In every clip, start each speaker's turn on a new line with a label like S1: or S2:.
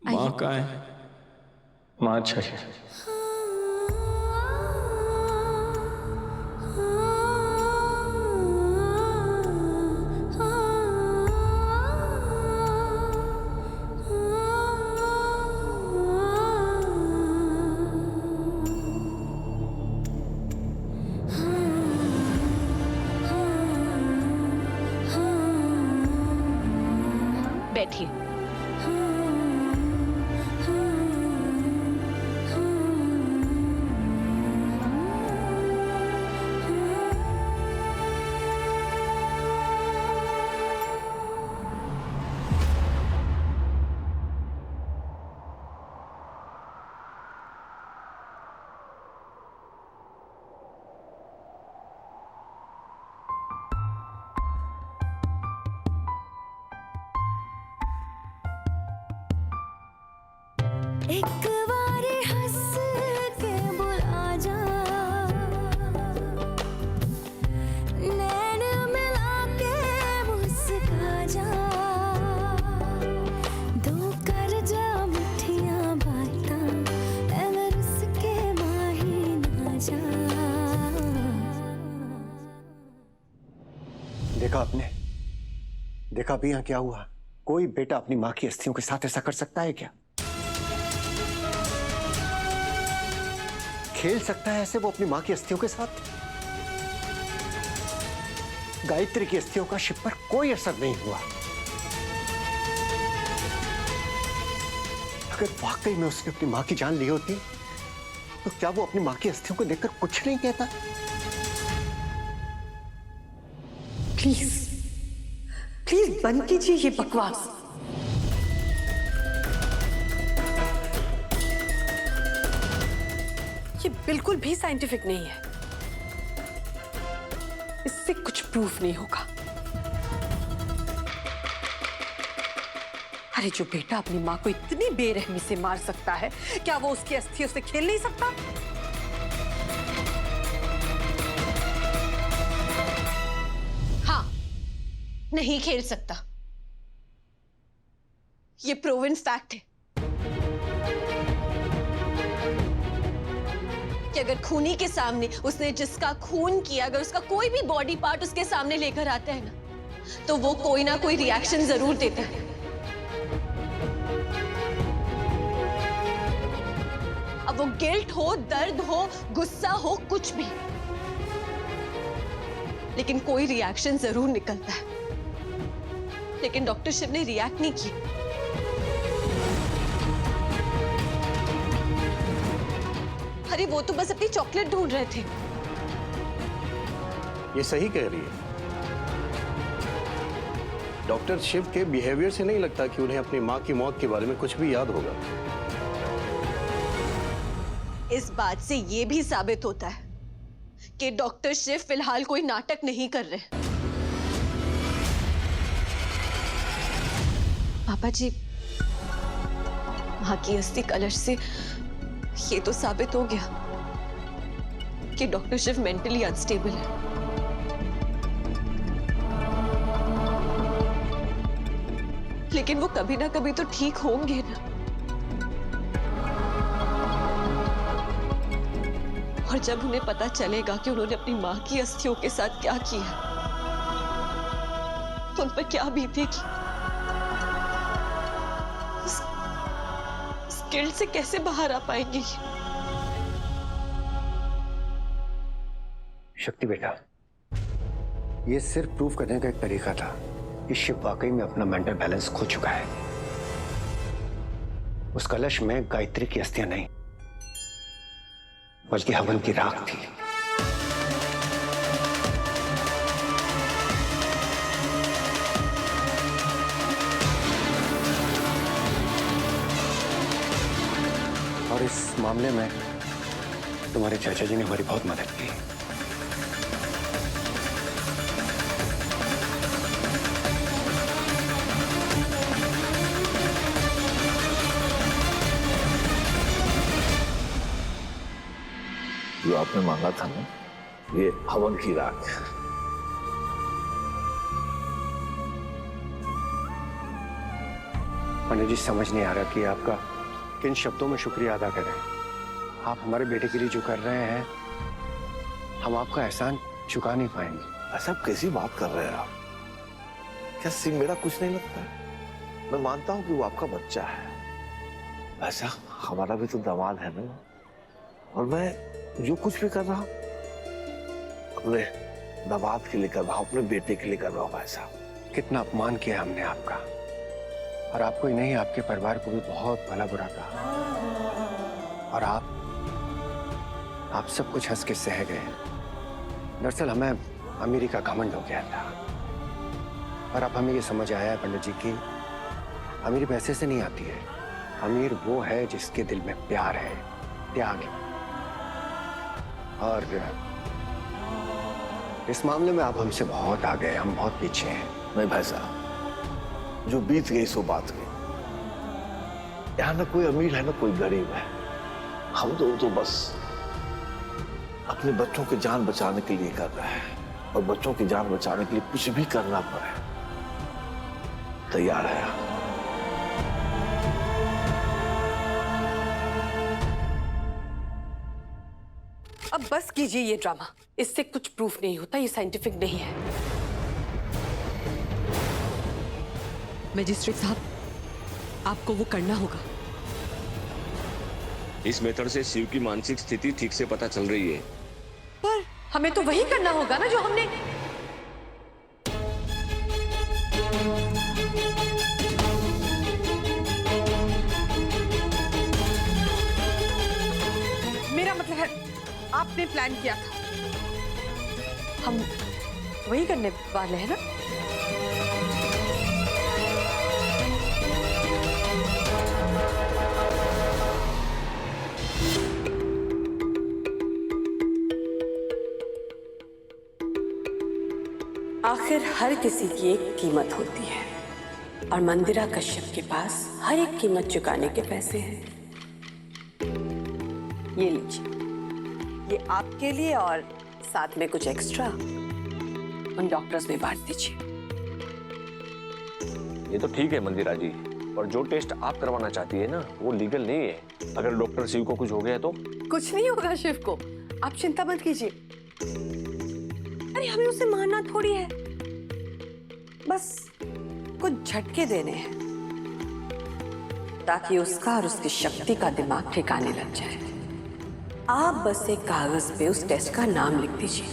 S1: माँ कहाँ है?
S2: माँ अच्छा है।
S3: बैठिए।
S4: एक बारी हंस के बुला जा, नैन मिला के मुस्कुरा जा, दो कर जा मिठियां बातें, ऐ मैं रुस के माही ना जा।
S5: देखा आपने? देखा अभी यहाँ क्या हुआ? कोई बेटा अपनी माँ की अस्थियों के साथ ऐसा कर सकता है क्या? खेल सकता है ऐसे वो अपनी माँ की अस्थियों के साथ? गायत्री की अस्थियों का शिव पर कोई असर नहीं हुआ। अगर वाकई में उसने अपनी माँ की जान ली होती तो क्या वो अपनी माँ की अस्थियों को देखकर कुछ नहीं कहता?
S6: प्लीज प्लीज बंद कीजिए ये बकवास। ये बिल्कुल भी साइंटिफिक नहीं है, इससे कुछ प्रूफ नहीं होगा। अरे जो बेटा अपनी माँ को इतनी बेरहमी से मार सकता है, क्या वो उसकी अस्थियों से खेल नहीं सकता?
S3: हाँ, नहीं खेल सकता। ये प्रूवन फैक्ट है कि अगर खूनी के सामने उसने जिसका खून किया, अगर उसका कोई भी बॉडी पार्ट उसके सामने लेकर आता है ना, तो वो कोई ना कोई रिएक्शन जरूर देता है। अब वो गिल्ट हो, दर्द हो, गुस्सा हो, कुछ भी, लेकिन कोई रिएक्शन जरूर निकलता है। लेकिन डॉक्टर शिव ने रिएक्ट नहीं किया। अरे वो तो बस अपनी चॉकलेट ढूंढ रहे थे।
S2: ये सही कह रही है। डॉक्टर शिव के बिहेवियर से नहीं लगता कि उन्हें अपनी माँ की मौत के बारे में कुछ भी याद होगा।
S3: इस बात से ये भी साबित होता है कि डॉक्टर शिव फिलहाल कोई नाटक नहीं कर रहे। पापा जी, मां की अस्थि कलश से ये तो साबित हो गया कि डॉक्टर शिव मेंटली अनस्टेबल है। लेकिन वो कभी ना कभी तो ठीक होंगे ना। और जब उन्हें पता चलेगा कि उन्होंने अपनी मां की अस्थियों के साथ क्या किया, तो उन पर क्या बीतेगी, इस गिल्ट से कैसे बाहर आ पाएंगे?
S5: शक्ति बेटा, ये सिर्फ प्रूफ करने का एक तरीका था कि शिव वाकई में अपना मेंटल बैलेंस खो चुका है। उस कलश में गायत्री की अस्थियां नहीं, बल्कि हवन की राख थी। और इस मामले में तुम्हारे चाचा जी ने हमारी बहुत मदद की।
S7: जो आपने मांगा था ना, ये हवन की राख।
S5: पंडित जी समझ नहीं आ रहा कि आपका किन शब्दों में शुक्रिया अदा करें। आप हमारे बेटे के लिए जो कर रहे हैं हम आपका एहसान चुका नहीं पाएंगे।
S7: ऐसा कैसी बात कर रहे हैं आप? क्या सिंह मेरा कुछ नहीं लगता है? मैं मानता हूं कि वो आपका बच्चा है, ऐसा हमारा भी तो दामाद है ना। और मैं जो कुछ भी कर रहा हूं अपने दामाद के लिए कर रहा हूं, अपने बेटे के लिए कर रहा हूं। ऐसा
S5: कितना अपमान किया हमने आपका, और आपको ही नहीं आपके परिवार को भी बहुत भला बुरा कहा, और आप सब कुछ हंस के सह गए। दरअसल हमें अमीरी का घमंड हो गया था, और अब हमें ये समझ आया है पंडित जी की अमीरी पैसे से नहीं आती है। अमीर वो है जिसके दिल में प्यार है, त्याग है। और इस मामले में आप हमसे बहुत आगे हैं, हम बहुत पीछे हैं।
S7: नहीं भाई साहब, जो बीत गई सो बात गई। यहां ना कोई अमीर है ना कोई गरीब है। हम तो बस अपने बच्चों की जान बचाने के लिए कर रहे हैं, और बच्चों की जान बचाने के लिए कुछ भी करना पड़े तैयार है।
S6: अब बस कीजिए ये ड्रामा, इससे कुछ प्रूफ नहीं होता, ये साइंटिफिक नहीं है।
S1: मजिस्ट्रेट साहब, आपको वो करना होगा।
S8: इस मेथड से शिव की मानसिक स्थिति ठीक से पता चल रही है।
S6: पर हमें तो वही करना होगा ना जो हमने। मेरा मतलब है आपने प्लान किया था, हम वही करने वाले हैं ना। आखिर हर किसी की एक कीमत होती है, और मंदिरा कश्यप के पास हर एक कीमत चुकाने के पैसे हैं। ये लीजिए, ये आपके लिए, और साथ में कुछ एक्स्ट्रा उन डॉक्टर्स में बांट दीजिए।
S8: ये तो ठीक है मंदिरा जी, और जो टेस्ट आप करवाना चाहती है ना वो लीगल नहीं है। अगर डॉक्टर शिव को कुछ हो गया तो?
S6: कुछ नहीं होगा शिव को, आप चिंता मत कीजिए। अरे हमें उसे मारना थोड़ी है, बस कुछ झटके देने हैं ताकि उसका और उसकी शक्ति का दिमाग ठिकाने लग जाए। आप बस एक कागज पे उस टेस्ट का नाम लिख दीजिए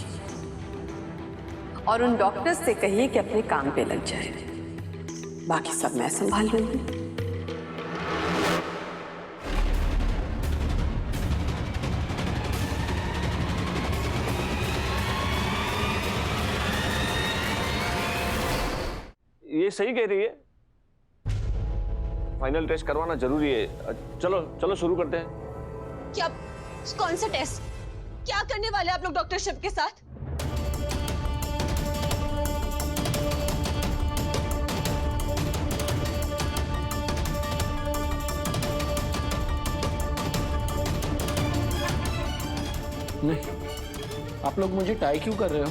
S6: और उन डॉक्टर्स से कहिए कि अपने काम पे लग जाए। बाकी सब मैं संभाल लूंगी।
S8: ये सही कह रही है, फाइनल टेस्ट करवाना जरूरी है। चलो चलो शुरू करते हैं।
S3: क्या? कौन सा टेस्ट? क्या करने वाले आप लोग डॉक्टर शिव के साथ?
S2: नहीं, आप लोग मुझे टाई क्यों कर रहे हो?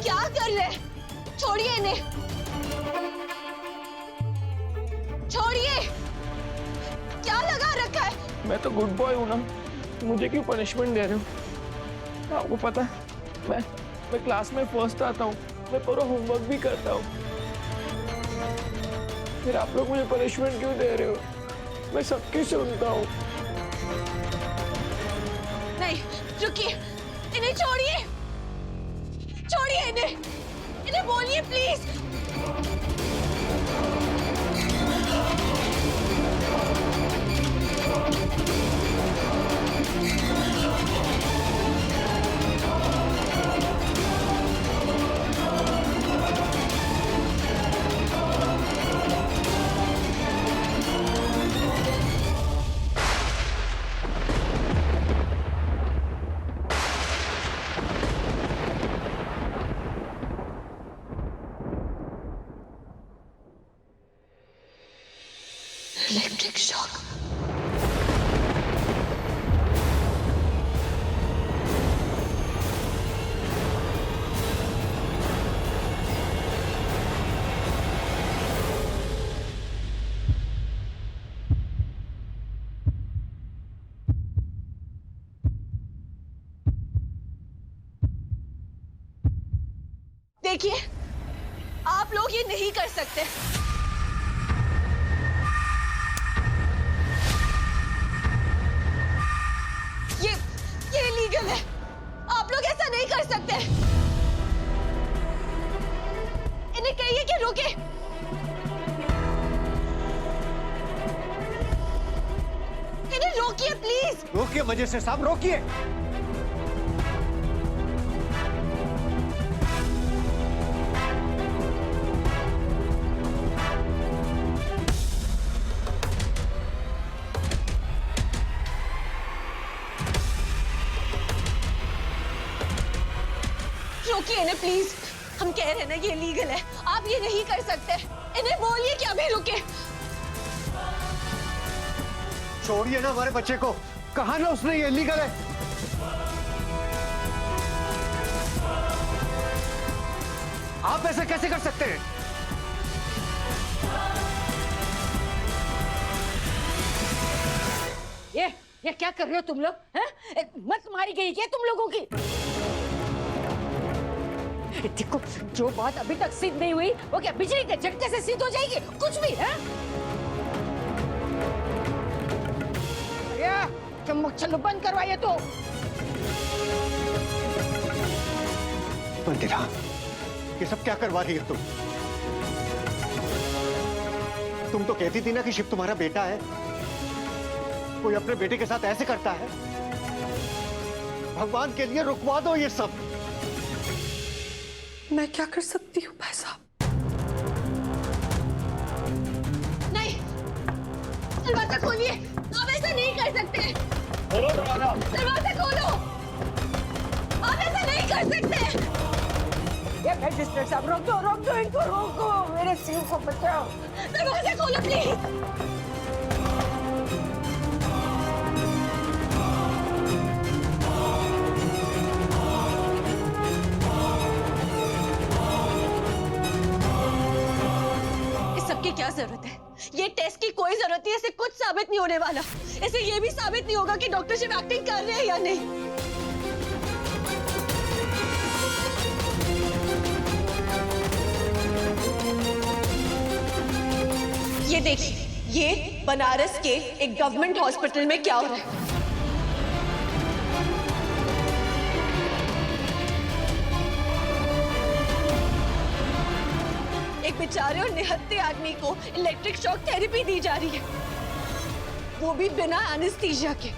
S3: क्या कर रहे? छोड़िए इन्हें, छोड़िए। क्या लगा रखा है?
S9: मैं तो गुड बॉय हूँ ना, मुझे क्यों पनिशमेंट दे रहे हो? आपको पता है मैं क्लास में फर्स्ट आता हूँ, मैं पूरा होमवर्क भी करता हूँ, फिर आप लोग मुझे पनिशमेंट क्यों दे रहे हो? मैं सबकी सुनता हूँ।
S3: नहीं, रुकिए, इन्हें छोड़िए, छोड़िए इन्हें, इन्हें बोलिए प्लीज। Electric shock. देखिए, आप लोग ये नहीं कर सकते। ये इलीगल है। आप लोग ऐसा नहीं कर सकते। इन्हें कहिए कि रुके। इन्हें रोकिए प्लीज।
S5: रोकिए मजिस्ट्रेट साहब, रोकिए।
S3: रोकिए इन्हें प्लीज। हम कह रहे हैं ना ये लीगल है, आप ये नहीं कर सकते। इन्हें बोलिए कि अभी रुके।
S5: छोड़िए ना हमारे बच्चे को। कहा ना उसने ये इलीगल है। आप ऐसा कैसे कर सकते हैं?
S10: ये क्या कर रहे हो तुम लोग? हैं? मत मारी गई क्या तुम लोगों की? देखो, जो बात अभी तक सिद्ध नहीं हुई वो क्या बिजली के झटके से सिद्ध हो जाएगी? कुछ भी है? चम्मच चलो बंद करवाइए तो।
S5: मंदिरा, ये सब क्या करवा रही हो तुम तो कहती थी ना कि शिव तुम्हारा बेटा है। कोई अपने बेटे के साथ ऐसे करता है? भगवान के लिए रुकवा दो ये सब।
S6: मैं क्या कर सकती हूँ भाई साहब?
S3: नहीं, दरवाजा खोलिए। आप ऐसा नहीं कर सकते। दरवाजा खोलो। आप ऐसा नहीं कर सकते।
S10: ये मजिस्ट्रेट साहब, रोक दो इनको, रोको। मेरे शिव को बचाओ।
S3: दरवाजा खोलो प्लीज। की क्या जरूरत है? ये टेस्ट की कोई जरूरत नहीं है। इससे कुछ साबित नहीं होने वाला। इससे ये भी साबित नहीं होगा कि डॉक्टर शिव एक्टिंग कर रहे हैं या नहीं। ये देखिए, ये बनारस के एक गवर्नमेंट हॉस्पिटल में क्या हो रहा है। एक बेचारे और निहत्थे आदमी को इलेक्ट्रिक शॉक थेरेपी दी जा रही है, वो भी बिना एनेस्थीसिया के।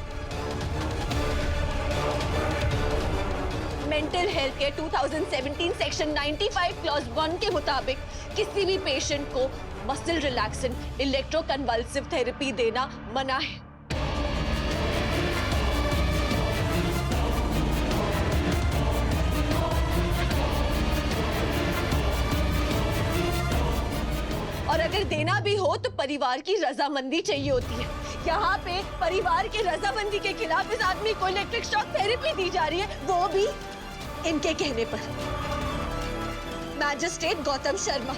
S3: मेंटल हेल्थ के 2017 सेक्शन 95 क्लॉज 1 के मुताबिक किसी भी पेशेंट को मसल रिलैक्सेंट इलेक्ट्रोकन्वल्सिव थेरेपी देना मना है। और अगर देना भी हो तो परिवार की रजामंदी चाहिए होती है। यहाँ पे परिवार की रजामंदी के खिलाफ इस आदमी को इलेक्ट्रिक शॉक थेरेपी दी जा रही है, वो भी इनके कहने पर। मैजिस्ट्रेट गौतम शर्मा।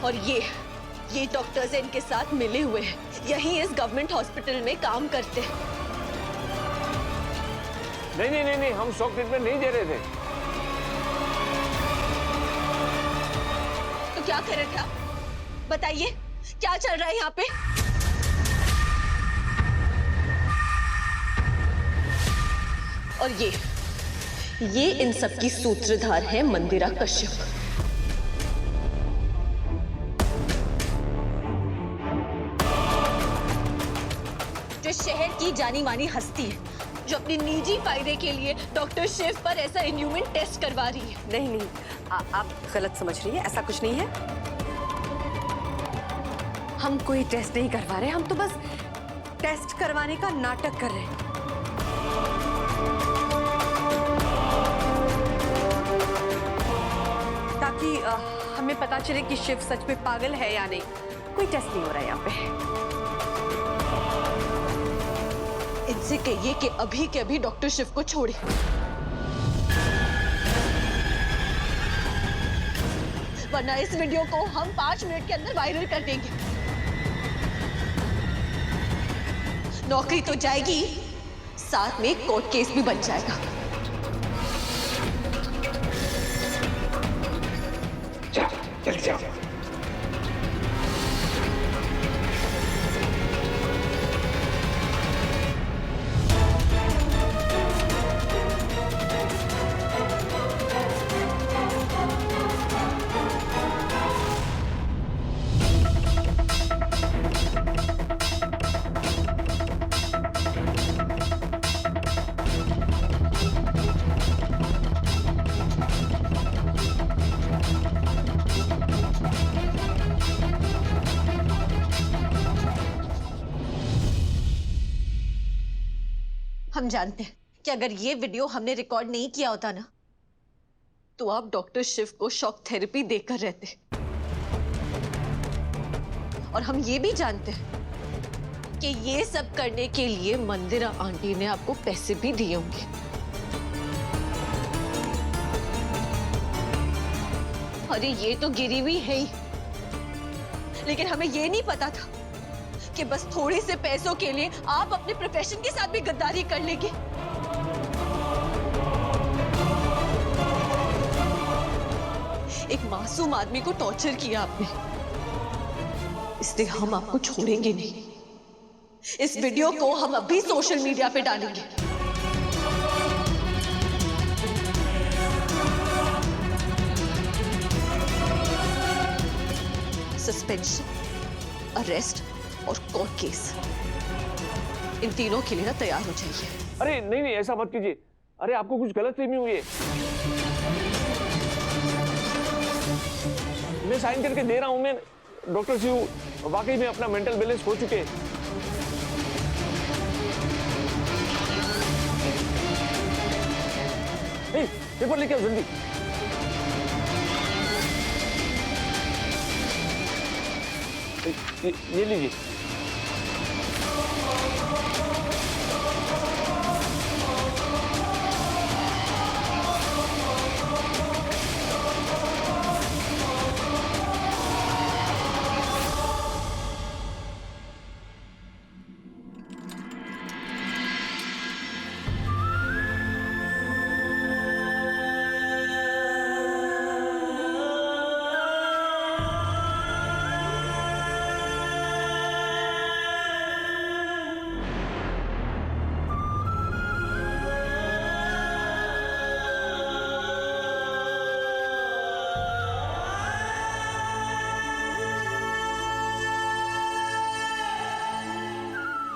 S3: और ये डॉक्टर्स इनके साथ मिले हुए हैं, यही इस गवर्नमेंट हॉस्पिटल में काम करते हैं।
S8: नहीं, हम शॉक ट्रीटमेंट नहीं दे रहे थे।
S3: तो क्या कर रहे थे आप? बताइए, क्या चल रहा है यहाँ पे? और ये इन सब की सूत्रधार है मंदिरा कश्यप। जो शहर की जानी मानी हस्ती है, जो अपनी निजी फायदे के लिए डॉक्टर शिव पर ऐसा इन्ह्यूमन टेस्ट करवा रही है।
S6: नहीं, आप गलत समझ रही हैं। ऐसा कुछ नहीं है। हम कोई टेस्ट नहीं करवा रहे, हम तो बस टेस्ट करवाने का नाटक कर रहे हैं। ताकि हमें पता चले कि शिव सच में पागल है या नहीं। कोई टेस्ट नहीं हो रहा है यहाँ पे।
S3: इनसे कहिए कि अभी के अभी डॉक्टर शिव को छोड़े, वरना इस वीडियो को हम 5 मिनट के अंदर वायरल कर देंगे। नौकरी तो जाएगी, साथ में कोर्ट केस भी बन जाएगा।
S7: जाओ, जल्दी जाओ।
S3: हम जानते हैं कि अगर ये वीडियो हमने रिकॉर्ड नहीं किया होता ना, तो आप डॉक्टर शिव को शॉक थेरेपी देकर रहते। और हम ये भी जानते हैं कि ये सब करने के लिए मंदिरा आंटी ने आपको पैसे भी दिए होंगे। अरे ये तो गिरी हुई है ही, लेकिन हमें ये नहीं पता था कि बस थोड़े से पैसों के लिए आप अपने प्रोफेशन के साथ भी गद्दारी कर लेंगे। एक मासूम आदमी को टॉर्चर किया आपने, इसलिए हम आपको छोड़ेंगे नहीं। इस वीडियो को हम अभी सोशल मीडिया पे डालेंगे। सस्पेंशन, अरेस्ट और कोर्ट केस, इन तीनों के लिए ना तैयार हो जाइए।
S8: अरे नहीं नहीं, ऐसा मत कीजिए। अरे आपको कुछ गलतफहमी हुई है। मैं साइन करके दे रहा हूं। मैं डॉक्टर शिव वाकई में अपना मेंटल बैलेंस खो चुके हैं। पेपर लेके आओ जल्दी। ये लीजिए।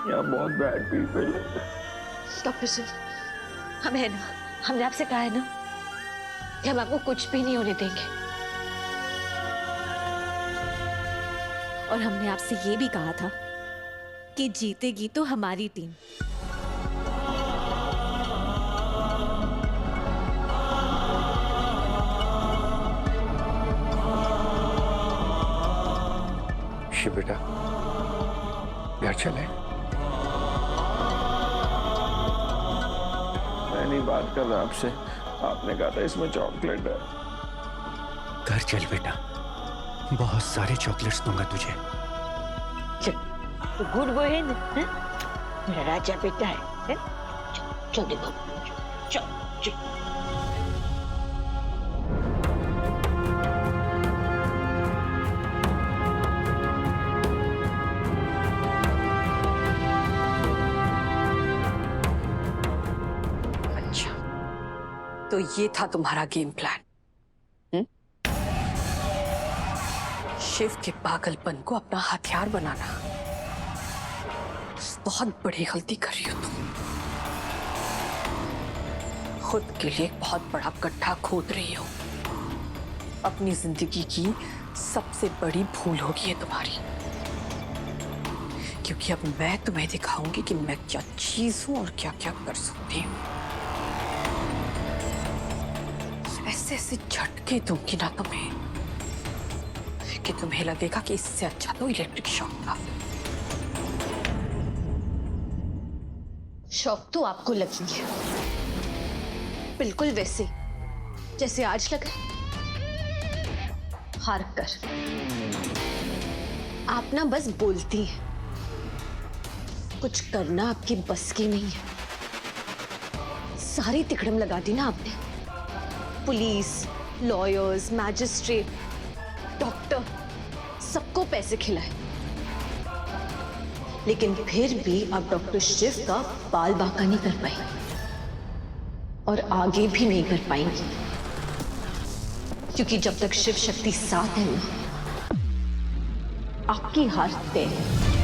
S8: यहाँ बहुत बैड पीपल है।
S3: डॉक्टर शिव, हम है ना, हमने आपसे कहा है ना कि हम आपको कुछ भी नहीं होने देंगे।
S11: और हमने आपसे ये भी कहा था कि जीतेगी तो हमारी टीम।
S5: शिव बेटा, घर चले।
S9: मैं नहीं बात कर रहा आपसे, आपने कहा था इसमें चॉकलेट है।
S5: घर चल बेटा, बहुत सारे चॉकलेट्स दूंगा तुझे।
S10: तो गुड बॉय है ना, मेरा राजा बेटा है? चल देखो, चल चल।
S6: तो ये था तुम्हारा गेम प्लान? शिव के पागलपन को अपना हथियार बनाना। बहुत बड़ी गलती कर रही हो तुम। खुद के लिए एक बहुत बड़ा गड्ढा खोद रही हो। अपनी जिंदगी की सबसे बड़ी भूल होगी ये तुम्हारी, क्योंकि अब मैं तुम्हें दिखाऊंगी कि मैं क्या चीज हूं और क्या क्या कर सकती हूँ। ऐसे ऐसे झटके दूंगी ना तुम्हें कि तुम्हें लगेगा कि इससे अच्छा तो इलेक्ट्रिक शॉक था।
S3: शॉक तो आपको लगी है, बिल्कुल वैसे जैसे आज लगा, हार कर। आप ना बस बोलती हैं, कुछ करना आपकी बस की नहीं है। सारी तिकड़म लगा दी ना आपने। पुलिस, लॉयर्स, मैजिस्ट्रेट, डॉक्टर, सबको पैसे खिलाए, लेकिन फिर भी आप डॉक्टर शिव का बाल बांका नहीं कर पाई और आगे भी नहीं कर पाएंगी, क्योंकि जब तक शिव शक्ति साथ है ना, आपकी हार तय है।